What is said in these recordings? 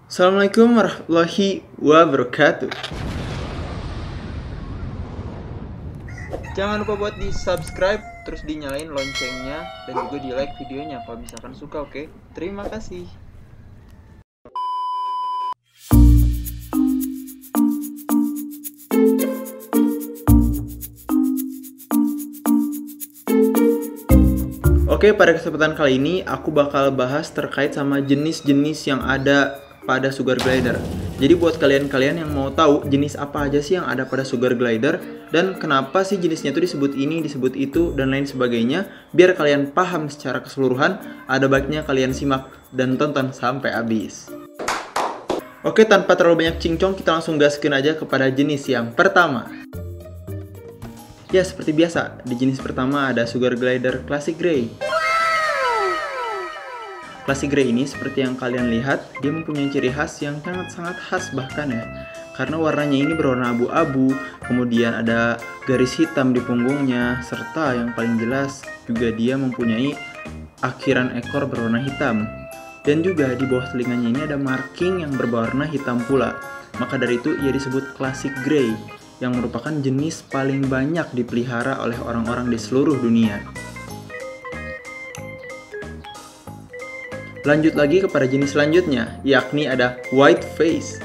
Assalamualaikum warahmatullahi wabarakatuh. Jangan lupa buat di subscribe, terus dinyalain loncengnya, dan juga di like videonya kalau misalkan suka, oke? Terima kasih. Oke, pada kesempatan kali ini aku bakal bahas terkait sama jenis-jenis yang ada pada sugar glider. Jadi buat kalian-kalian yang mau tahu jenis apa aja sih yang ada pada sugar glider dan kenapa sih jenisnya itu disebut ini, disebut itu, dan lain sebagainya, biar kalian paham secara keseluruhan, ada baiknya kalian simak dan tonton sampai habis. Oke, tanpa terlalu banyak cincong, kita langsung gaskin aja kepada jenis yang pertama. Ya, seperti biasa, di jenis pertama ada sugar glider classic grey. Classic grey ini seperti yang kalian lihat, dia mempunyai ciri khas yang sangat khas bahkan ya. Karena warnanya ini berwarna abu-abu, kemudian ada garis hitam di punggungnya, serta yang paling jelas juga dia mempunyai akhiran ekor berwarna hitam. Dan juga di bawah telinganya ini ada marking yang berwarna hitam pula. Maka dari itu ia disebut classic grey, yang merupakan jenis paling banyak dipelihara oleh orang-orang di seluruh dunia. Lanjut lagi kepada jenis selanjutnya, yakni ada white face.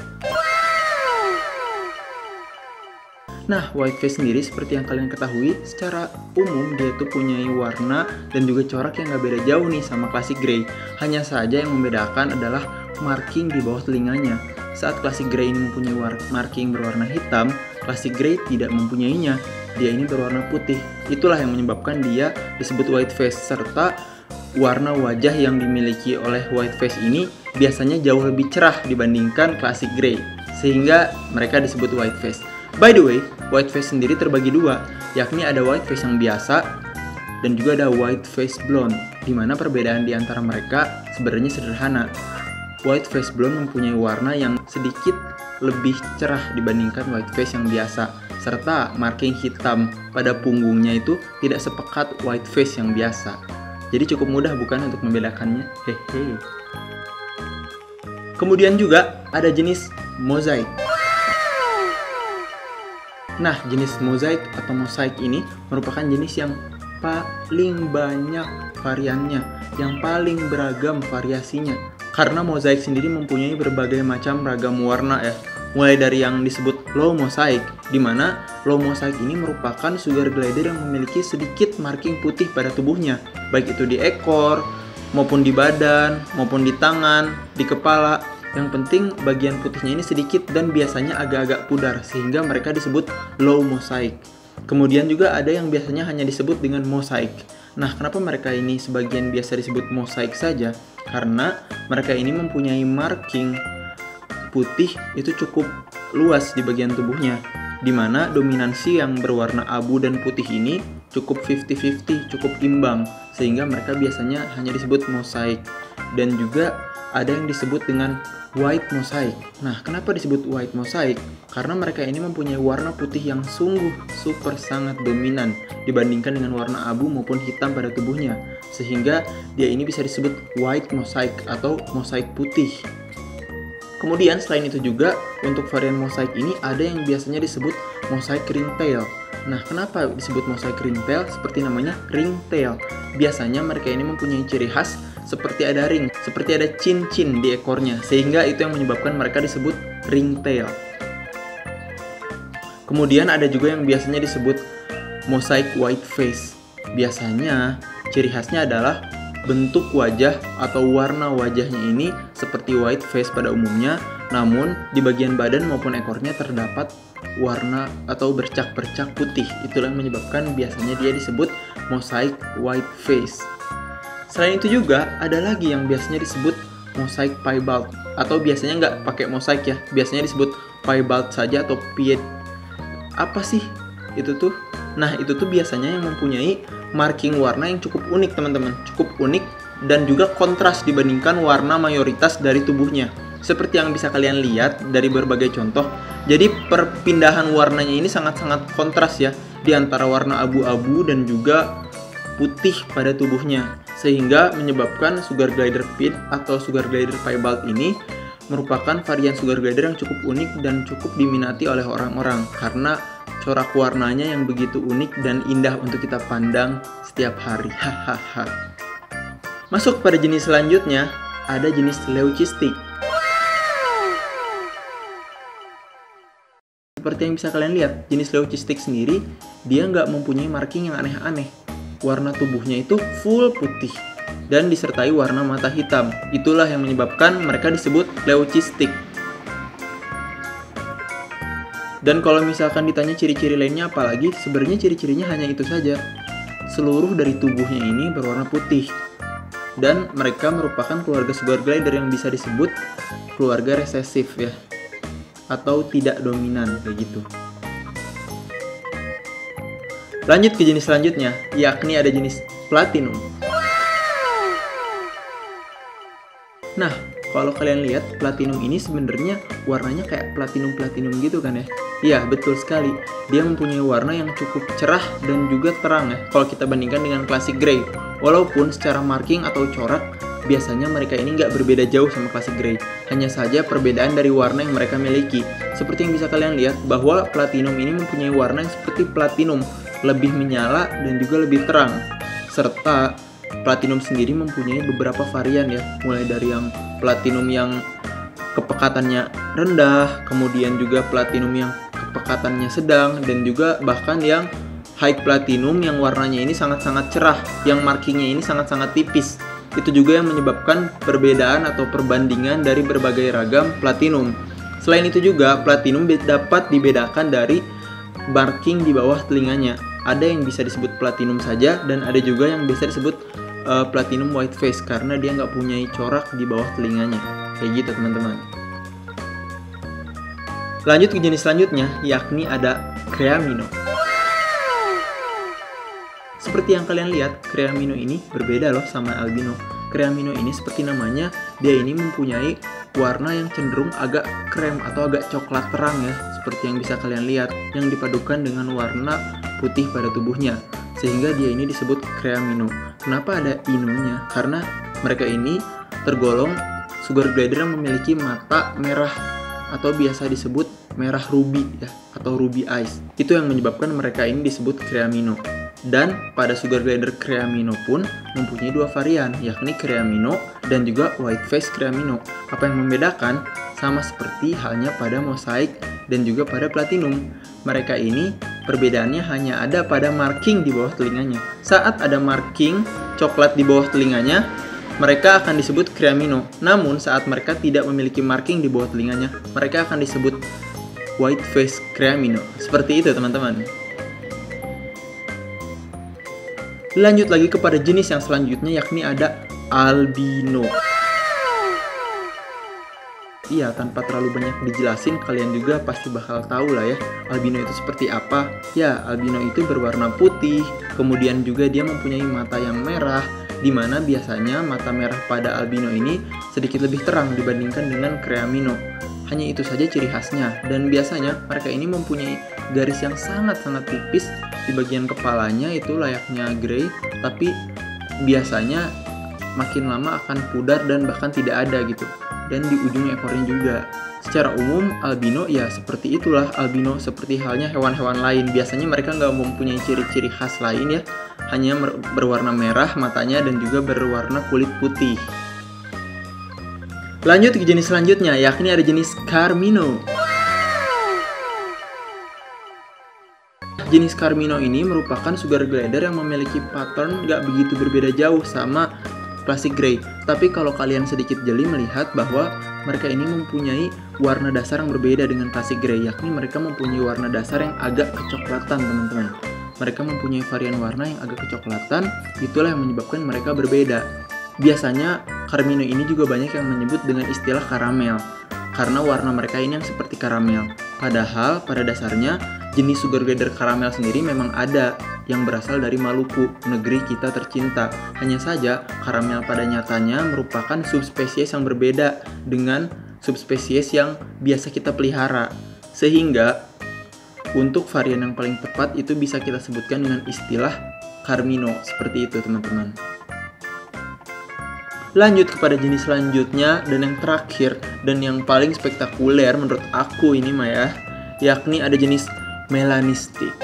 Nah, white face sendiri seperti yang kalian ketahui, secara umum dia tuh punya warna dan juga corak yang gak beda jauh nih sama classic grey. Hanya saja yang membedakan adalah marking di bawah telinganya. Saat classic grey ini mempunyai marking berwarna hitam, classic grey tidak mempunyainya. Dia ini berwarna putih. Itulah yang menyebabkan dia disebut white face, serta warna wajah yang dimiliki oleh white face ini biasanya jauh lebih cerah dibandingkan classic grey, sehingga mereka disebut white face. By the way, white face sendiri terbagi dua, yakni ada white face yang biasa dan juga ada white face blonde, di mana perbedaan di antara mereka sebenarnya sederhana. White face blonde mempunyai warna yang sedikit lebih cerah dibandingkan white face yang biasa, serta marking hitam pada punggungnya itu tidak sepekat white face yang biasa. Jadi cukup mudah bukan untuk membedakannya? Hehe. Kemudian juga ada jenis mosaic. Nah, jenis mosaic atau mosaic ini merupakan jenis yang paling banyak variannya, yang paling beragam variasinya. Karena mosaic sendiri mempunyai berbagai macam ragam warna ya. Mulai dari yang disebut low mosaic, di mana low mosaic ini merupakan sugar glider yang memiliki sedikit marking putih pada tubuhnya, baik itu di ekor, maupun di badan, maupun di tangan, di kepala. Yang penting bagian putihnya ini sedikit dan biasanya agak-agak pudar, sehingga mereka disebut low mosaic. Kemudian juga ada yang biasanya hanya disebut dengan mosaic. Nah, kenapa mereka ini sebagian biasa disebut mosaic saja? Karena mereka ini mempunyai marking putih itu cukup luas di bagian tubuhnya, di mana dominansi yang berwarna abu dan putih ini cukup 50-50, cukup imbang, sehingga mereka biasanya hanya disebut mosaic. Dan juga ada yang disebut dengan white mosaic. Nah, kenapa disebut white mosaic? Karena mereka ini mempunyai warna putih yang sungguh super sangat dominan dibandingkan dengan warna abu maupun hitam pada tubuhnya, sehingga dia ini bisa disebut white mosaic atau mosaic putih. Kemudian selain itu juga untuk varian mosaic ini ada yang biasanya disebut mosaic ringtail. Nah, kenapa disebut mosaic ringtail? Seperti namanya, ringtail. Biasanya mereka ini mempunyai ciri khas seperti ada ring, seperti ada cincin di ekornya, sehingga itu yang menyebabkan mereka disebut ringtail. Kemudian ada juga yang biasanya disebut mosaic white face. Biasanya ciri khasnya adalah bentuk wajah atau warna wajahnya ini seperti white face pada umumnya, namun di bagian badan maupun ekornya terdapat warna atau bercak-bercak putih. Itulah yang menyebabkan biasanya dia disebut mosaic white face. Selain itu juga ada lagi yang biasanya disebut mosaic piebald, atau biasanya nggak pakai mosaic ya, biasanya disebut piebald saja atau pied. Apa sih itu tuh? Nah, itu tuh biasanya yang mempunyai marking warna yang cukup unik teman-teman, cukup unik dan juga kontras dibandingkan warna mayoritas dari tubuhnya. Seperti yang bisa kalian lihat dari berbagai contoh, jadi perpindahan warnanya ini sangat-sangat kontras ya, di antara warna abu-abu dan juga putih pada tubuhnya, sehingga menyebabkan sugar glider pin atau sugar glider piebald ini merupakan varian sugar glider yang cukup unik dan cukup diminati oleh orang-orang karena corak warnanya yang begitu unik dan indah untuk kita pandang setiap hari. Hahaha. Masuk pada jenis selanjutnya, ada jenis leucistic. Seperti yang bisa kalian lihat, jenis leucistic sendiri dia nggak mempunyai marking yang aneh-aneh. Warna tubuhnya itu full putih dan disertai warna mata hitam. Itulah yang menyebabkan mereka disebut leucistic. Dan kalau misalkan ditanya ciri-ciri lainnya apalagi, sebenarnya ciri-cirinya hanya itu saja. Seluruh dari tubuhnya ini berwarna putih. Dan mereka merupakan keluarga sugar glider yang bisa disebut keluarga resesif ya. Atau tidak dominan kayak gitu. Lanjut ke jenis selanjutnya, yakni ada jenis platinum. Nah, kalau kalian lihat platinum ini sebenarnya warnanya kayak platinum gitu kan ya. Iya, betul sekali. Dia mempunyai warna yang cukup cerah dan juga terang ya kalau kita bandingkan dengan classic grey. Walaupun secara marking atau corak biasanya mereka ini nggak berbeda jauh sama classic grey. Hanya saja perbedaan dari warna yang mereka miliki. Seperti yang bisa kalian lihat bahwa platinum ini mempunyai warna yang seperti platinum, lebih menyala dan juga lebih terang. Serta platinum sendiri mempunyai beberapa varian ya, mulai dari yang platinum yang kepekatannya rendah, kemudian juga platinum yang kepekatannya sedang, dan juga bahkan yang high platinum yang warnanya ini sangat-sangat cerah, yang markingnya ini sangat-sangat tipis. Itu juga yang menyebabkan perbedaan atau perbandingan dari berbagai ragam platinum. Selain itu juga platinum dapat dibedakan dari marking di bawah telinganya. Ada yang bisa disebut platinum saja dan ada juga yang bisa disebut platinum white face karena dia nggak punya corak di bawah telinganya. Kayak gitu teman-teman. Lanjut ke jenis selanjutnya, yakni ada creamino. Seperti yang kalian lihat, creamino ini berbeda loh sama albino. Creamino ini seperti namanya, dia ini mempunyai warna yang cenderung agak krem atau agak coklat terang ya, seperti yang bisa kalian lihat, yang dipadukan dengan warna putih pada tubuhnya, sehingga dia ini disebut creamino. Kenapa ada inonya? Karena mereka ini tergolong sugar glider yang memiliki mata merah atau biasa disebut merah ruby ya, atau ruby eyes. Itu yang menyebabkan mereka ini disebut creamino. Dan pada sugar glider creamino pun mempunyai dua varian, yakni creamino dan juga white face creamino. Apa yang membedakan? Sama seperti halnya pada mosaic dan juga pada platinum. Mereka ini perbedaannya hanya ada pada marking di bawah telinganya. Saat ada marking coklat di bawah telinganya, mereka akan disebut creamino. Namun saat mereka tidak memiliki marking di bawah telinganya, mereka akan disebut white face creamino. Seperti itu teman-teman. Lanjut lagi kepada jenis yang selanjutnya, yakni ada albino. Iya, tanpa terlalu banyak dijelasin, kalian juga pasti bakal tahu lah ya, albino itu seperti apa. Ya, albino itu berwarna putih, kemudian juga dia mempunyai mata yang merah, di mana biasanya mata merah pada albino ini sedikit lebih terang dibandingkan dengan creamino. Hanya itu saja ciri khasnya, dan biasanya mereka ini mempunyai garis yang sangat-sangat tipis di bagian kepalanya, itu layaknya grey, tapi biasanya makin lama akan pudar dan bahkan tidak ada gitu. Dan di ujung ekornya juga. Secara umum albino ya seperti itulah, albino seperti halnya hewan-hewan lain. Biasanya mereka nggak mempunyai ciri-ciri khas lain ya, hanya berwarna merah matanya dan juga berwarna kulit putih. Lanjut ke jenis selanjutnya, yakni ada jenis carmino. Jenis carmino ini merupakan sugar glider yang memiliki pattern nggak begitu berbeda jauh sama classic grey. Tapi kalau kalian sedikit jeli melihat bahwa mereka ini mempunyai warna dasar yang berbeda dengan classic grey, yakni mereka mempunyai warna dasar yang agak kecoklatan teman-teman. Mereka mempunyai varian warna yang agak kecoklatan, itulah yang menyebabkan mereka berbeda. Biasanya carmino ini juga banyak yang menyebut dengan istilah karamel, karena warna mereka ini yang seperti karamel. Padahal pada dasarnya jenis sugar glider karamel sendiri memang ada yang berasal dari Maluku, negeri kita tercinta. Hanya saja karamel pada nyatanya merupakan subspesies yang berbeda dengan subspesies yang biasa kita pelihara. Sehingga untuk varian yang paling tepat itu bisa kita sebutkan dengan istilah carmino. Seperti itu teman-teman. Lanjut kepada jenis selanjutnya dan yang terakhir dan yang paling spektakuler menurut aku ini mah ya, yakni ada jenis melanistik.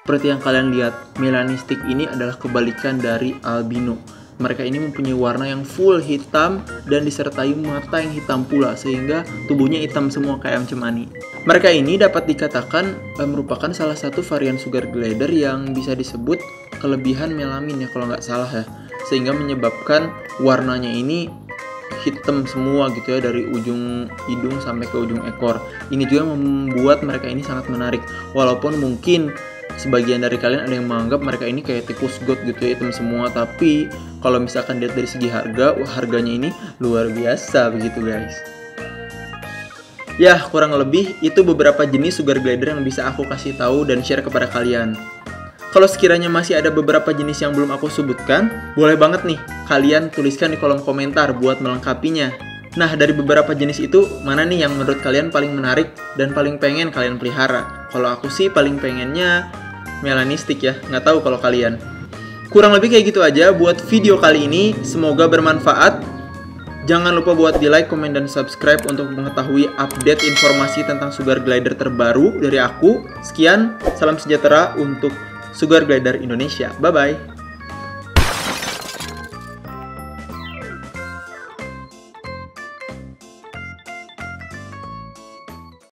Seperti yang kalian lihat, melanistik ini adalah kebalikan dari albino. Mereka ini mempunyai warna yang full hitam dan disertai mata yang hitam pula, sehingga tubuhnya hitam semua kayak ayam cemani. Mereka ini dapat dikatakan merupakan salah satu varian sugar glider yang bisa disebut kelebihan melamin ya kalau nggak salah ya, sehingga menyebabkan warnanya ini hitam semua gitu ya, dari ujung hidung sampai ke ujung ekor. Ini juga membuat mereka ini sangat menarik, walaupun mungkin sebagian dari kalian ada yang menganggap mereka ini kayak tikus got gitu ya, hitam semua. Tapi kalau misalkan lihat dari segi harga, harganya ini luar biasa begitu guys. Ya, kurang lebih itu beberapa jenis sugar glider yang bisa aku kasih tahu dan share kepada kalian. Kalau sekiranya masih ada beberapa jenis yang belum aku sebutkan, boleh banget nih kalian tuliskan di kolom komentar buat melengkapinya. Nah, dari beberapa jenis itu, mana nih yang menurut kalian paling menarik dan paling pengen kalian pelihara? Kalau aku sih paling pengennya melanistik ya, nggak tahu kalau kalian. Kurang lebih kayak gitu aja buat video kali ini, semoga bermanfaat. Jangan lupa buat di like, komen, dan subscribe untuk mengetahui update informasi tentang sugar glider terbaru dari aku. Sekian, salam sejahtera untuk Sugar Glider Indonesia. Bye-bye.